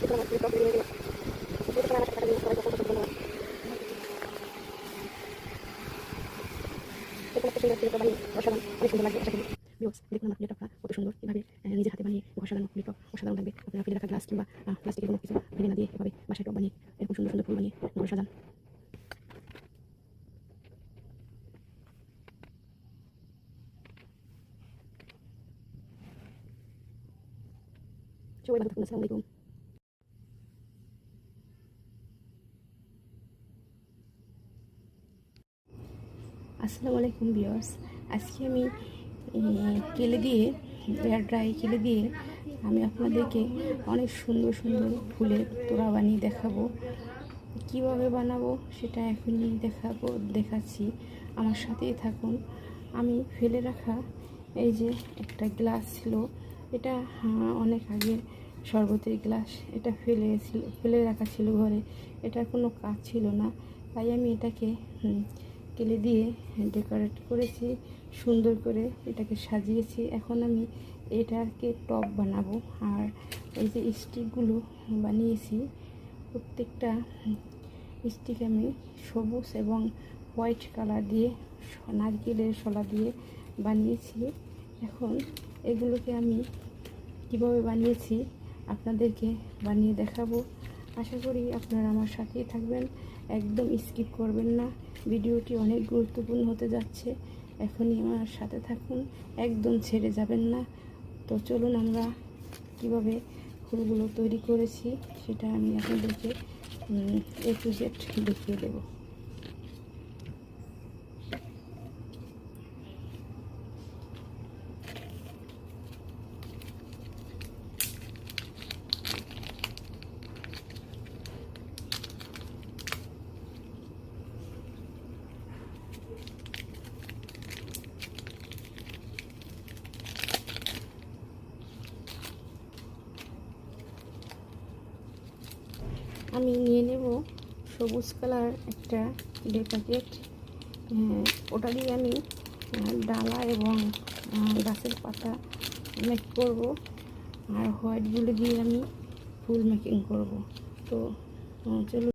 দেখুন আমার প্লেটটা কত সুন্দর, এভাবে নিজের হাতে বানিয়ে ঘর সাজানো প্লেট অসাধারণ লাগবে। আপনারা ফেলে রাখা গ্লাস কিংবা প্লাস্টিকের কোনো কিছু ফেলে না দিয়ে এভাবে বাসায় টব বানিয়ে এরকম সুন্দর সুন্দর ফুল বানিয়ে ঘর সাজান। সবাই ভালো থাকুন, আসসালামু আলাইকুম। আসসালামু আলাইকুম ভিউয়ার্স, আজকে আমি কেলে দিয়ে এয়ার ড্রাই কেলে দিয়ে আমি আপনাদেরকে অনেক সুন্দর সুন্দর ফুলের তোড়া বানিয়ে দেখাবো। কিভাবে বানাবো সেটা এখনই দেখাচ্ছি, আমার সাথেই থাকুন। আমি ফেলে রাখা এই যে একটা গ্লাস ছিল, এটা অনেক আগের শরবতের গ্লাস, এটা ফেলে রাখা ছিল ঘরে, এটার কোনো কাজ ছিল না, তাই আমি এটাকে কেলে দিয়ে ডেকোরেট করেছি, সুন্দর করে এটাকে সাজিয়েছি। এখন আমি এটাকে টব বানাবো। আর এই যে স্টিকগুলো বানিয়েছি, প্রত্যেকটা স্টিক আমি সবুজ এবং হোয়াইট কালার দিয়ে নারকেলের শলা দিয়ে বানিয়েছি। এখন এগুলোকে আমি কিভাবে বানিয়েছি আপনাদেরকে বানিয়ে দেখাবো। আশা করি আপনারা আমার সাথেই থাকবেন, একদম স্কিপ করবেন না। ভিডিওটি অনেক গুরুত্বপূর্ণ হতে যাচ্ছে, এখনই আমার সাথে থাকুন, একদম ছেড়ে যাবেন না। তো চলুন আমরা কিভাবে ফুলগুলো তৈরি করেছি সেটা আমি আপনাদেরকে A to Z দেখিয়ে দেবো। আমি নিয়ে নেব সবুজ কালার একটা প্যাকেট, ওটা দিয়ে আমি ডালা এবং গাছের পাতা মেক করব, আর হোয়াইটগুলো দিয়ে আমি ফুল মেকিং করব। তো চলুন।